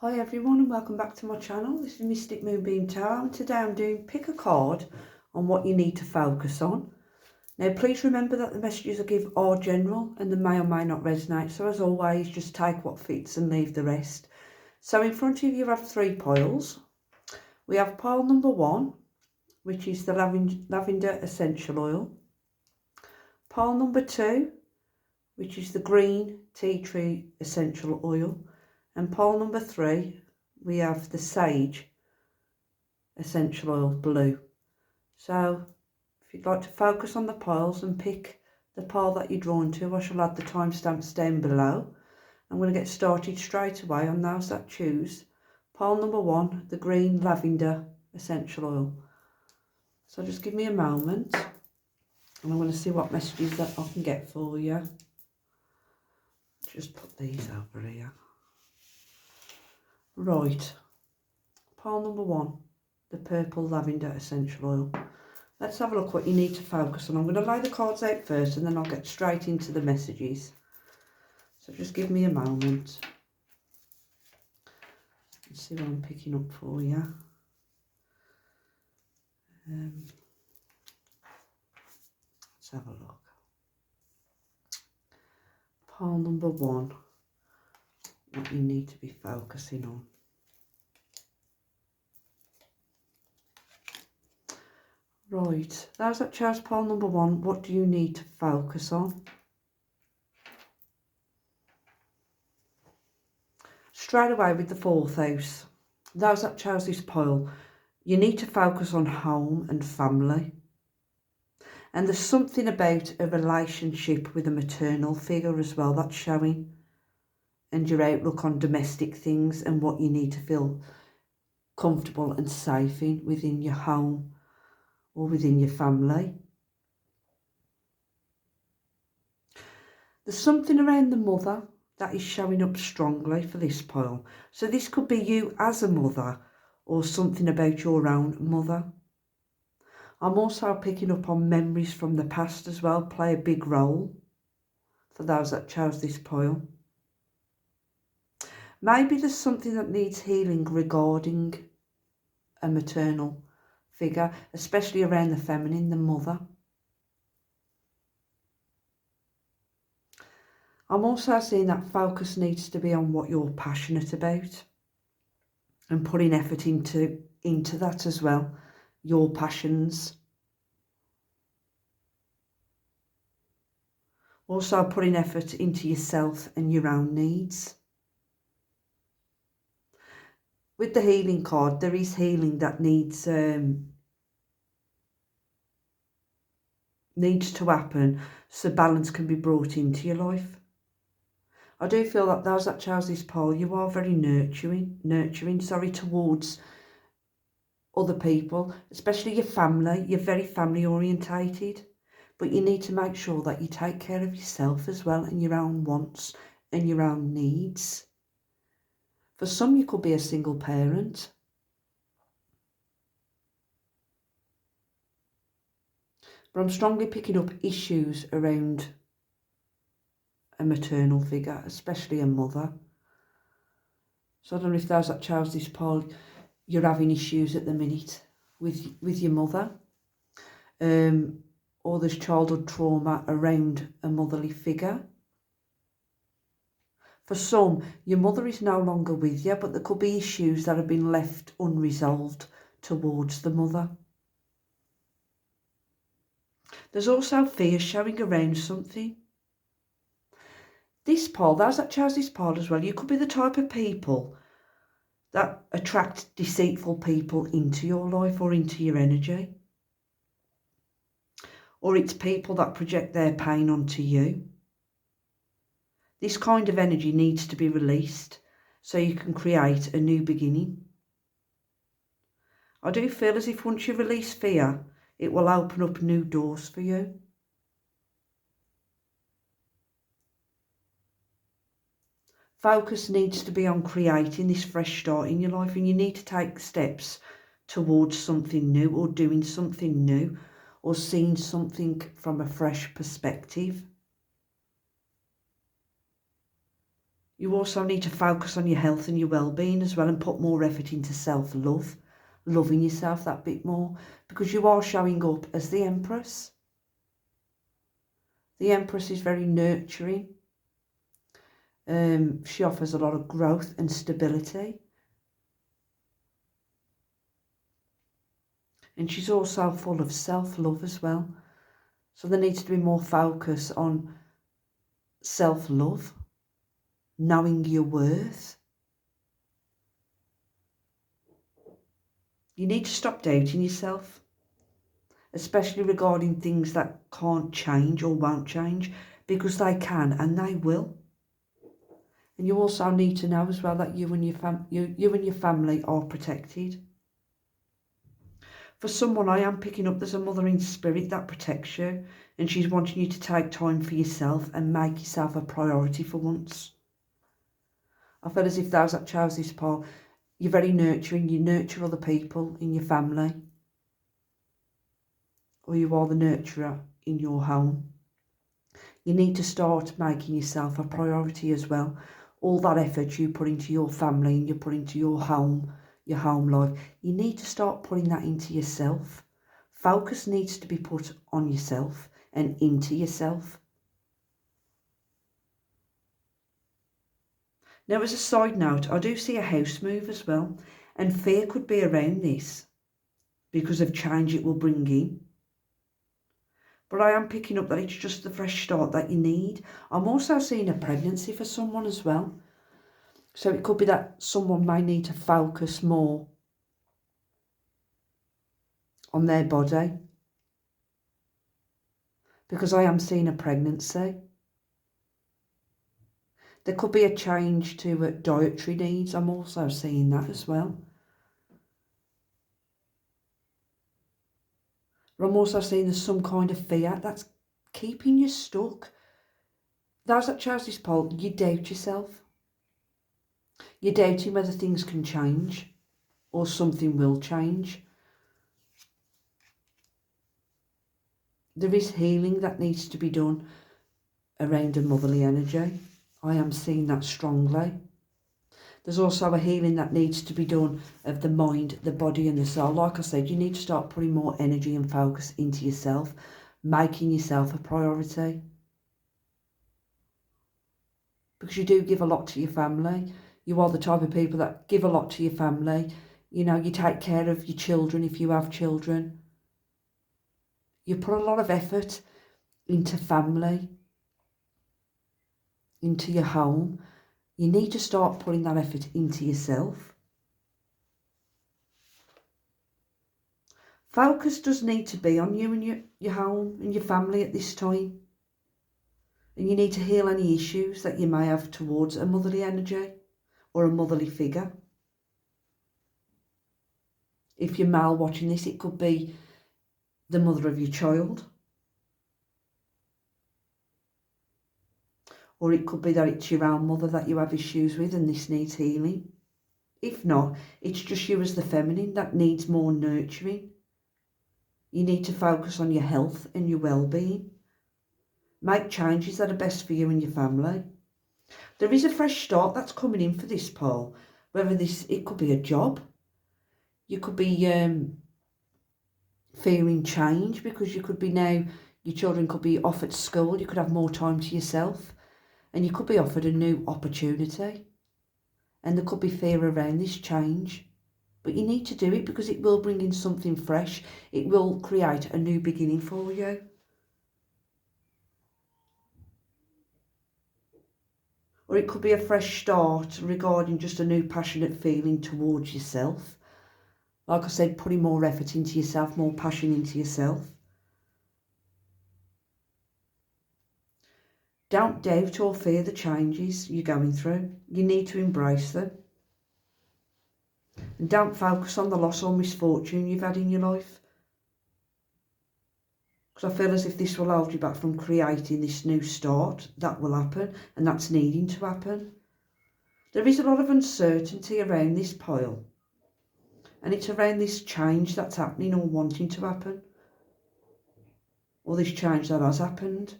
Hi everyone and welcome back to my channel. This is Mystic Moonbeam Tarot and today I'm doing pick a card on what you need to focus on. Now please remember that the messages I give are general and they may or may not resonate, so as always just take what fits and leave the rest. So in front of you have three piles. We have pile number 1, which is the lavender essential oil. Pile number 2, which is the green tea tree essential oil. And pile number 3, we have the sage essential oil blue. So if you'd like to focus on the piles and pick the pile that you're drawn to, I shall add the timestamps down below. I'm going to get started straight away on those that choose pile number 1, the green lavender essential oil. So just give me a moment and I'm going to see what messages that I can get for you. Just put these over here. Right, pile number 1, the purple lavender essential oil. Let's have a look what you need to focus on. I'm going to lay the cards out first and then I'll get straight into the messages. So just give me a moment. Let's see what I'm picking up for you. Let's have a look. Pile number 1, what you need to be focusing on. Right, those that chose pile number 1, what do you need to focus on? Straight away with the 4th house, those that chose this pile, you need to focus on home and family. And there's something about a relationship with a maternal figure as well that's showing. And your outlook on domestic things and what you need to feel comfortable and safe in within your home or within your family. There's something around the mother that is showing up strongly for this pile. So this could be you as a mother or something about your own mother. I'm also picking up on memories from the past as well, play a big role for those that chose this pile. Maybe there's something that needs healing regarding a maternal figure, especially around the feminine, the mother. I'm also seeing that focus needs to be on what you're passionate about and putting effort into that as well, your passions. Also putting effort into yourself and your own needs. With the healing card, there is healing that needs to happen so balance can be brought into your life. I do feel that those that chose this pile, you are very nurturing towards other people, especially your family. You're very family orientated, but you need to make sure that you take care of yourself as well and your own wants and your own needs. For some, you could be a single parent. But I'm strongly picking up issues around a maternal figure, especially a mother. So I don't know if those that chose this pile, you're having issues at the minute with your mother. Or there's childhood trauma around a motherly figure. For some, your mother is no longer with you, but there could be issues that have been left unresolved towards the mother. There's also fear showing around something. This pile, those that chose this pile as well, you could be the type of people that attract deceitful people into your life or into your energy. Or it's people that project their pain onto you. This kind of energy needs to be released so you can create a new beginning. I do feel as if once you release fear, it will open up new doors for you. Focus needs to be on creating this fresh start in your life, and you need to take steps towards something new or doing something new or seeing something from a fresh perspective. You also need to focus on your health and your well-being as well, and put more effort into self-love, loving yourself that bit more, because you are showing up as the Empress. The Empress is very nurturing. She offers a lot of growth and stability. And she's also full of self-love as well. So there needs to be more focus on self-love, knowing your worth. You need to stop doubting yourself, especially regarding things that can't change or won't change, because they can and they will. And you also need to know as well that you and your family are protected. For someone, I am picking up there's a mother in spirit that protects you, and she's wanting you to take time for yourself and make yourself a priority for once. I feel as if those that chose this part, you're very nurturing, you nurture other people in your family, or you are the nurturer in your home. You need to start making yourself a priority as well. All that effort you put into your family and you put into your home life, you need to start putting that into yourself. Focus needs to be put on yourself and into yourself. Now, as a side note, I do see a house move as well, and fear could be around this because of change it will bring in. But I am picking up that it's just the fresh start that you need. I'm also seeing a pregnancy for someone as well. So it could be that someone may need to focus more on their body, because I am seeing a pregnancy. There could be a change to dietary needs. I'm also seeing that as well. But I'm also seeing there's some kind of fear that's keeping you stuck. Those that chose this poll, you doubt yourself. You're doubting whether things can change or something will change. There is healing that needs to be done around a motherly energy. I am seeing that strongly. There's also a healing that needs to be done of the mind, the body and the soul. Like I said, you need to start putting more energy and focus into yourself, making yourself a priority. Because you do give a lot to your family. You are the type of people that give a lot to your family. You know, you take care of your children if you have children. You put a lot of effort into family, into your home. You need to start putting that effort into yourself. Focus does need to be on you and your home and your family at this time. And you need to heal any issues that you may have towards a motherly energy or a motherly figure. If you're male watching this, it could be the mother of your child. Or it could be that it's your own mother that you have issues with and this needs healing. If not, it's just you as the feminine that needs more nurturing. You need to focus on your health and your well-being. Make changes that are best for you and your family. There is a fresh start that's coming in for this poll. It could be a job. You could be fearing change because you could be now, your children could be off at school. You could have more time to yourself. And you could be offered a new opportunity. And there could be fear around this change. But you need to do it because it will bring in something fresh. It will create a new beginning for you. Or it could be a fresh start regarding just a new passionate feeling towards yourself. Like I said, putting more effort into yourself, more passion into yourself. Don't doubt or fear the changes you're going through. You need to embrace them. And don't focus on the loss or misfortune you've had in your life. Because I feel as if this will hold you back from creating this new start. That will happen, and that's needing to happen. There is a lot of uncertainty around this pile. And it's around this change that's happening or wanting to happen. Or this change that has happened.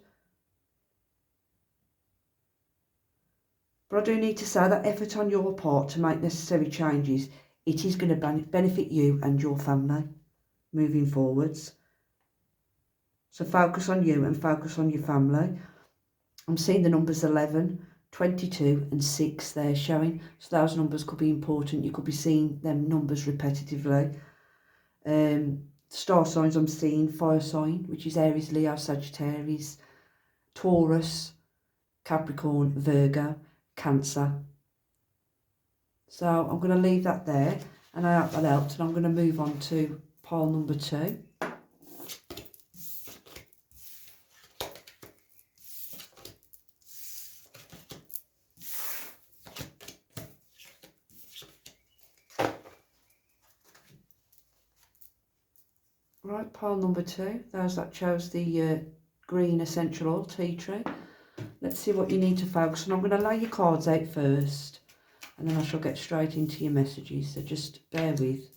But I do need to say that effort on your part to make necessary changes, it is going to benefit you and your family moving forwards. So focus on you and focus on your family. I'm seeing the numbers 11, 22 and 6 there showing. So those numbers could be important. You could be seeing them numbers repetitively. Star signs I'm seeing, fire sign, which is Aries, Leo, Sagittarius, Taurus, Capricorn, Virgo, Cancer. So I'm going to leave that there, and I hope that helped, and I'm going to move on to pile number 2. Right, pile number 2, those that chose the green essential oil tea tree. Let's see what you need to focus on. I'm going to lay your cards out first, and then I shall get straight into your messages, so just bear with.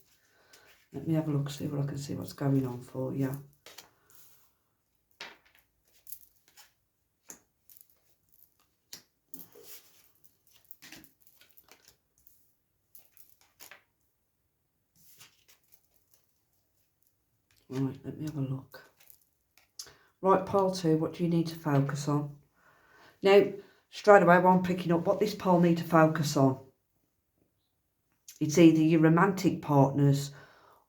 Let me have a look, see what I can see what's going on for you. Right, let me have a look. Right, pile 2, what do you need to focus on? Now, straight away, while I'm picking up what this pile need to focus on, it's either your romantic partners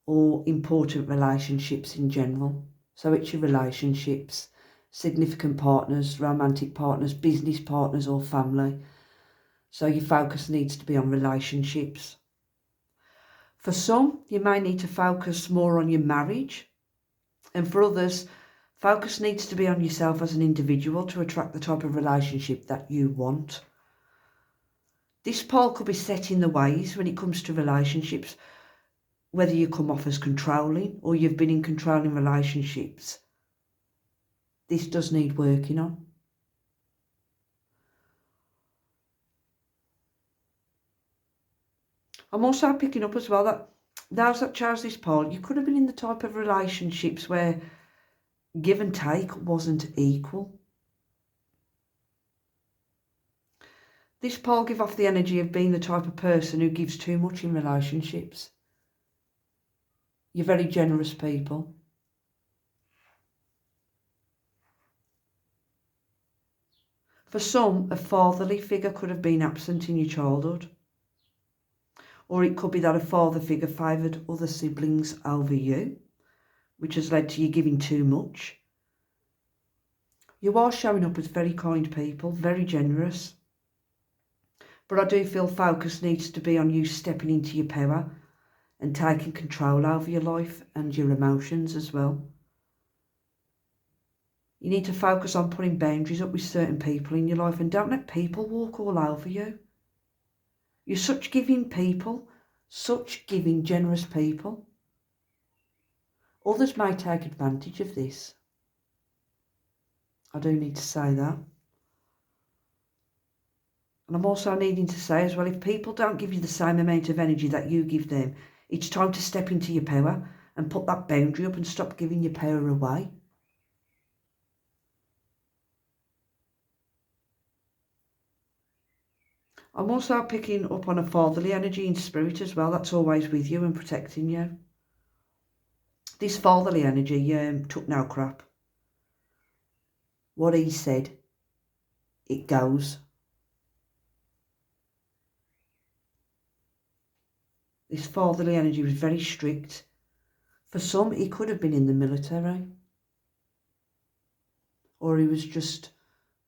or important relationships in general. So it's your relationships, significant partners, romantic partners, business partners or family. So your focus needs to be on relationships. For some, you may need to focus more on your marriage. And for others, focus needs to be on yourself as an individual to attract the type of relationship that you want. This pole could be set in the ways when it comes to relationships, whether you come off as controlling or you've been in controlling relationships. This does need working on. I'm also picking up as well that those that chose this pole, you could have been in the type of relationships where give and take wasn't equal. This pole give off the energy of being the type of person who gives too much in relationships. You're very generous people. For some, a fatherly figure could have been absent in your childhood. Or it could be that a father figure favoured other siblings over you, which has led to you giving too much. You are showing up as very kind people, very generous. But I do feel focus needs to be on you stepping into your power and taking control over your life and your emotions as well. You need to focus on putting boundaries up with certain people in your life, and don't let people walk all over you. You're such giving people, such giving, generous people. Others may take advantage of this. I do need to say that. And I'm also needing to say as well, if people don't give you the same amount of energy that you give them, it's time to step into your power and put that boundary up and stop giving your power away. I'm also picking up on a fatherly energy in spirit as well. That's always with you and protecting you. This fatherly energy took no crap. What he said, it goes. This fatherly energy was very strict. For some, he could have been in the military. Or he was just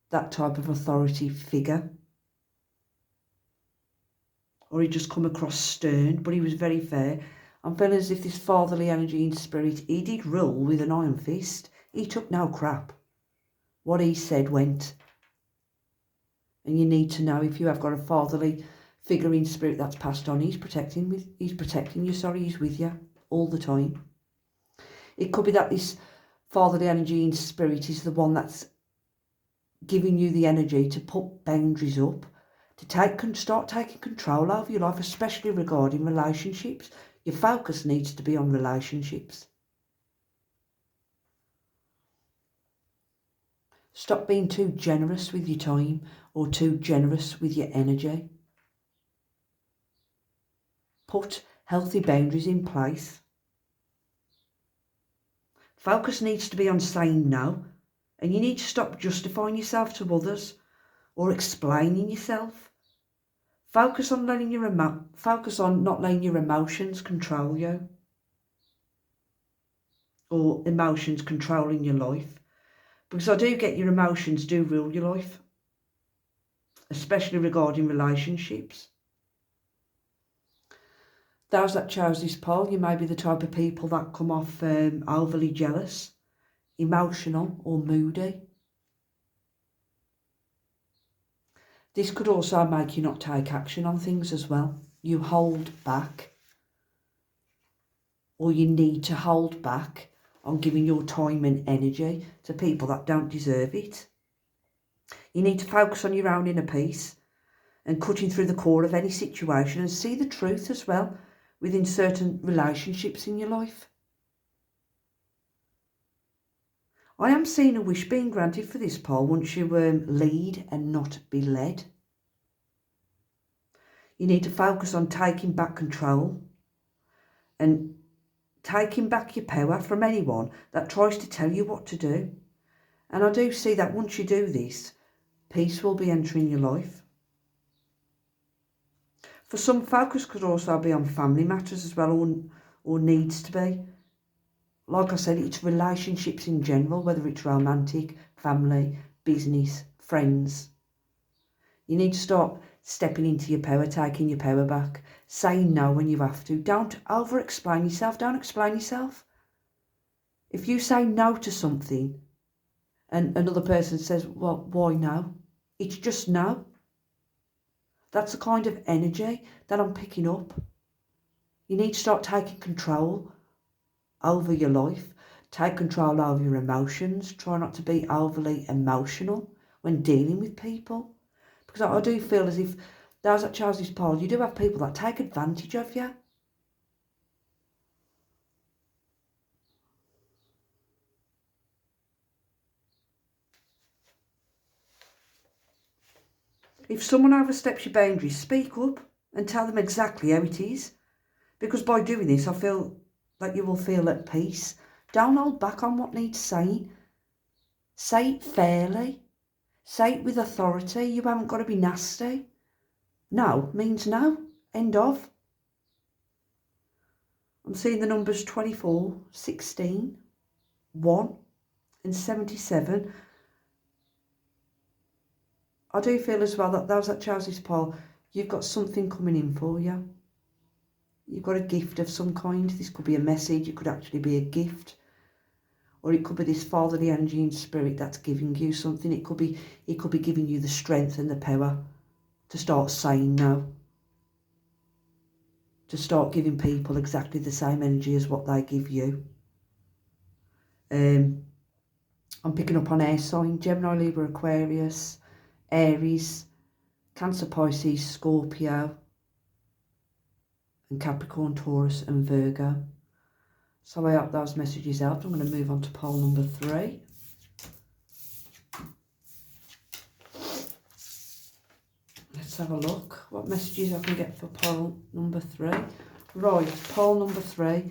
that type of authority figure. Or he just come across stern, but he was very fair. I'm feeling as if this fatherly energy in spirit, he did rule with an iron fist. He took no crap. What he said went. And you need to know, if you have got a fatherly figure in spirit that's passed on, he's protecting you, he's with you all the time. It could be that this fatherly energy in spirit is the one that's giving you the energy to put boundaries up, to start taking control over your life, especially regarding relationships. Your focus needs to be on relationships. Stop being too generous with your time or too generous with your energy. Put healthy boundaries in place. Focus needs to be on saying no, and you need to stop justifying yourself to others or explaining yourself. Focus on not letting your emotions control you, or emotions controlling your life. Because I do get your emotions do rule your life, especially regarding relationships. Those that chose this poll, you may be the type of people that come off overly jealous, emotional or moody. This could also make you not take action on things as well. You hold back, or you need to hold back on giving your time and energy to people that don't deserve it. You need to focus on your own inner peace and cutting through the core of any situation and see the truth as well within certain relationships in your life. I am seeing a wish being granted for this poll once you lead and not be led. You need to focus on taking back control and taking back your power from anyone that tries to tell you what to do. And I do see that once you do this, peace will be entering your life. For some, focus could also be on family matters as well, or needs to be. Like I said, it's relationships in general, whether it's romantic, family, business, friends. You need to start stepping into your power, taking your power back, saying no when you have to. Don't over-explain yourself. Don't explain yourself. If you say no to something and another person says, well, why no? It's just no. That's the kind of energy that I'm picking up. You need to start taking control over your life. Take control over your emotions. Try not to be overly emotional when dealing with people. Because I do feel as if those that chose this poll, you do have people that take advantage of you. If someone oversteps your boundaries, speak up and tell them exactly how it is. Because by doing this, I feel that you will feel at peace. Don't hold back on what needs saying. Say it fairly. Say it with authority. You haven't got to be nasty. No means no. End of. I'm seeing the numbers 24, 16, 1 and 77. I do feel as well that those that chose this poll, you've got something coming in for you. You've got a gift of some kind. This could be a message. It could actually be a gift. Or it could be this fatherly energy and spirit that's giving you something. It could be giving you the strength and the power to start saying no. To start giving people exactly the same energy as what they give you. I'm picking up on air sign, Gemini, Libra, Aquarius, Aries, Cancer, Pisces, Scorpio, and Capricorn, Taurus and Virgo. So I hope those messages helped. I'm going to move on to poll number 3. Let's have a look what messages I can get for poll number 3. Right, poll number 3.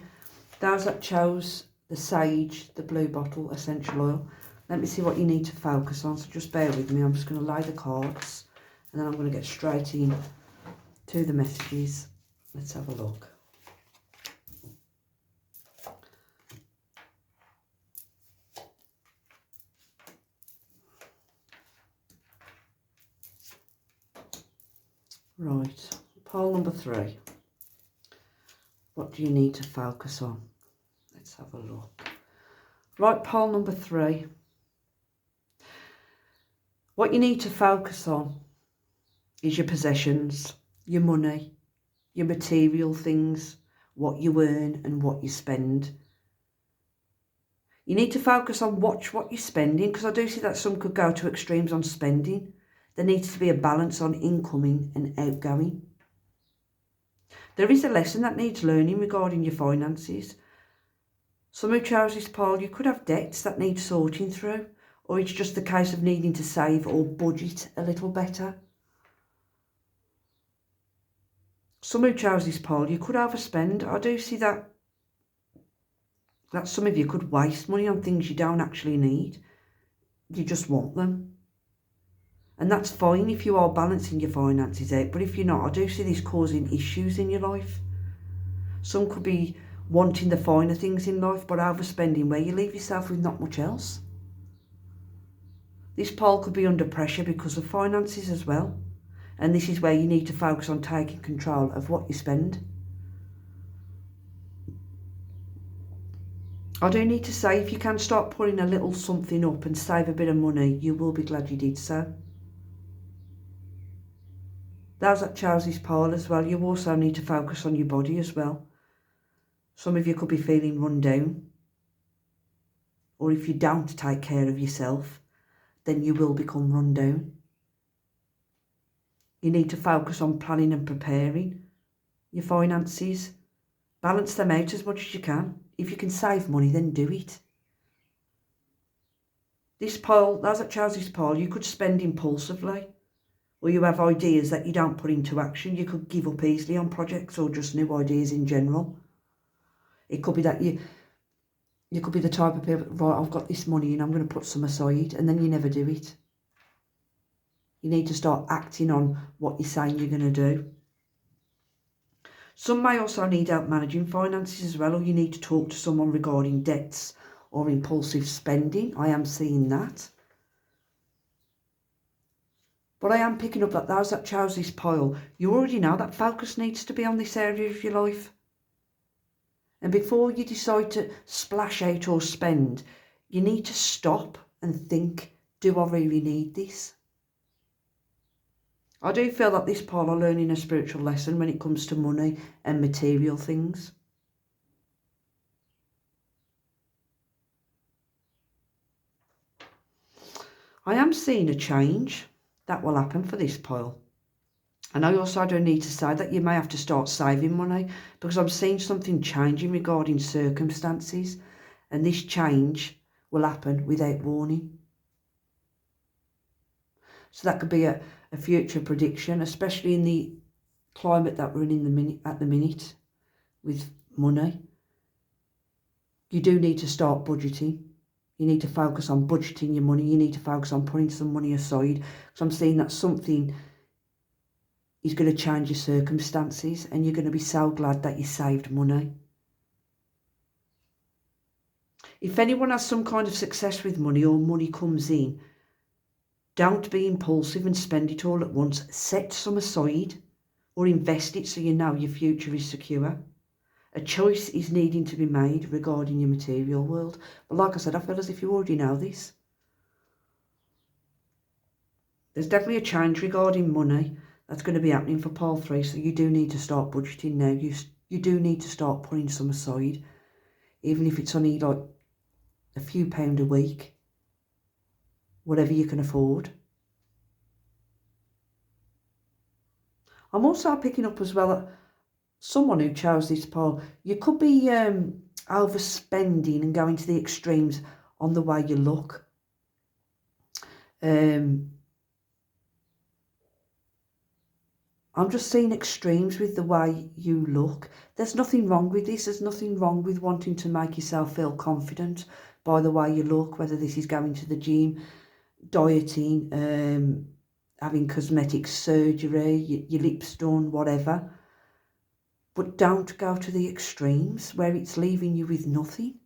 Those that chose the Sage, the Blue Bottle Essential Oil. Let me see what you need to focus on. So just bear with me. I'm just going to lay the cards and then I'm going to get straight in to the messages. Let's have a look. Right, poll number 3. What do you need to focus on? Let's have a look. Right, poll number 3. What you need to focus on is your possessions, your money, your material things, what you earn and what you spend. You need to focus on watch what you're spending, because I do see that some could go to extremes on spending. There needs to be a balance on incoming and outgoing. There is a lesson that needs learning regarding your finances. Some who chose this poll, you could have debts that need sorting through, or it's just a case of needing to save or budget a little better. Some who chose this poll, you could overspend. I do see that some of you could waste money on things you don't actually need. You just want them. And that's fine if you are balancing your finances out, but if you're not, I do see this causing issues in your life. Some could be wanting the finer things in life, but overspending where you leave yourself with not much else. This poll could be under pressure because of finances as well. And this is where you need to focus on taking control of what you spend. I do need to say, if you can start putting a little something up and save a bit of money, you will be glad you did so. Those that chose this poll as well, you also need to focus on your body as well. Some of you could be feeling run down. Or if you don't take care of yourself, then you will become run down. You need to focus on planning and preparing your finances. Balance them out as much as you can. If you can save money, then do it. This poll, those that chose this poll, you could spend impulsively, or you have ideas that you don't put into action. You could give up easily on projects or just new ideas in general. It could be that you could be the type of people, right, I've got this money and I'm going to put some aside, and then you never do it. You need to start acting on what you're saying you're going to do. Some may also need help managing finances as well, or you need to talk to someone regarding debts or impulsive spending. I am seeing that. But I am picking up that those that chose this poll, you already know that focus needs to be on this area of your life. And before you decide to splash out or spend, you need to stop and think, do I really need this? I do feel that this poll are learning a spiritual lesson when it comes to money and material things. I am seeing a change that will happen for this poll. And I also do need to say that you may have to start saving money, because I'm seeing something changing regarding circumstances, and this change will happen without warning. So that could be a future prediction, especially in the climate that we're in at the minute with money. You do need to start budgeting. You need to focus on budgeting your money. You need to focus on putting some money aside. So I'm seeing that something is going to change your circumstances, and you're going to be so glad that you saved money. If anyone has some kind of success with money, or money comes in, don't be impulsive and spend it all at once. Set some aside or invest it so you know your future is secure. A choice is needing to be made regarding your material world. But like I said, I feel as if you already know this. There's definitely a change regarding money that's going to be happening for poll 3, so you do need to start budgeting now. You do need to start putting some aside, even if it's only like a few pound a week, whatever you can afford. I'm also picking up as well that someone who chose this poll, you could be overspending and going to the extremes on the way you look. I'm just seeing extremes with the way you look. There's nothing wrong with this. There's nothing wrong with wanting to make yourself feel confident by the way you look, whether this is going to the gym, dieting, having cosmetic surgery, your lips done, whatever. But don't go to the extremes where it's leaving you with nothing.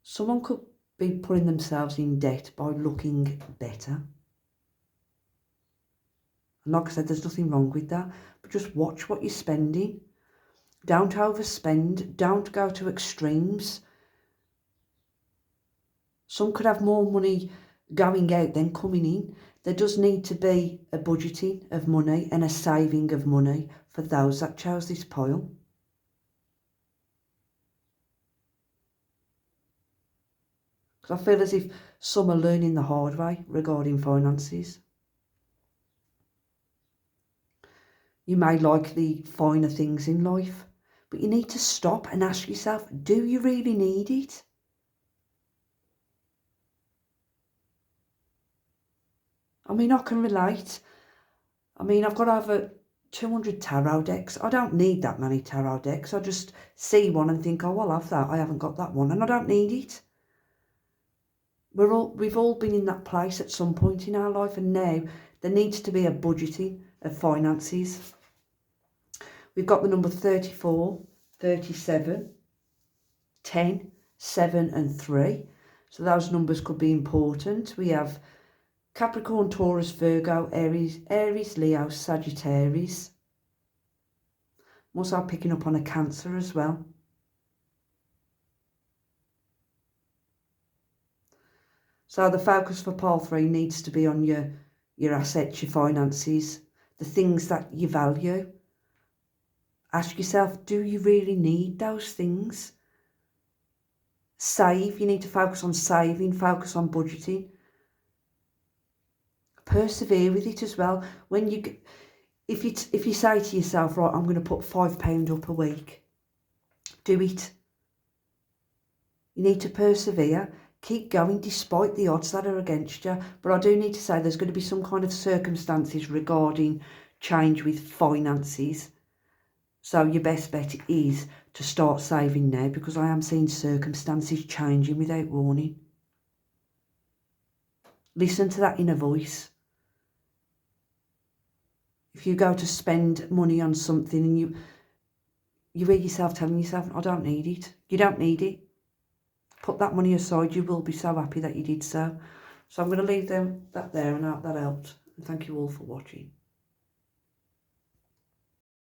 Someone could be putting themselves in debt by looking better. And like I said, there's nothing wrong with that, but just watch what you're spending. Don't overspend. Don't go to extremes. Some could have more money going out than coming in. There does need to be a budgeting of money and a saving of money for those that chose this poll. Because I feel as if some are learning the hard way regarding finances. You may like the finer things in life, but you need to stop and ask yourself, do you really need it? I mean, I can relate. I mean, I've got over 200 tarot decks. I don't need that many tarot decks. I just see one and think, oh, I'll have that. I haven't got that one, and I don't need it. We've all been in that place at some point in our life, and now there needs to be a budgeting of finances. We've got the number 34, 37, 10, 7 and 3. So those numbers could be important. We have Capricorn, Taurus, Virgo, Aries, Leo, Sagittarius. I'm also picking up on a Cancer as well. So the focus for pile 3 needs to be on your assets, your finances, the things that you value. Ask yourself, do you really need those things? Save. You need to focus on saving, focus on budgeting. Persevere with it as well. If you say to yourself, right, I'm going to put £5 up a week, do it. You need to persevere. Keep going despite the odds that are against you. But I do need to say there's going to be some kind of circumstances regarding change with finances. So your best bet is to start saving now, because I am seeing circumstances changing without warning. Listen to that inner voice. If you go to spend money on something and you hear yourself telling yourself, I don't need it. You don't need it. Put that money aside. You will be so happy that you did so. So I'm going to leave that there, and I hope that helped. And thank you all for watching.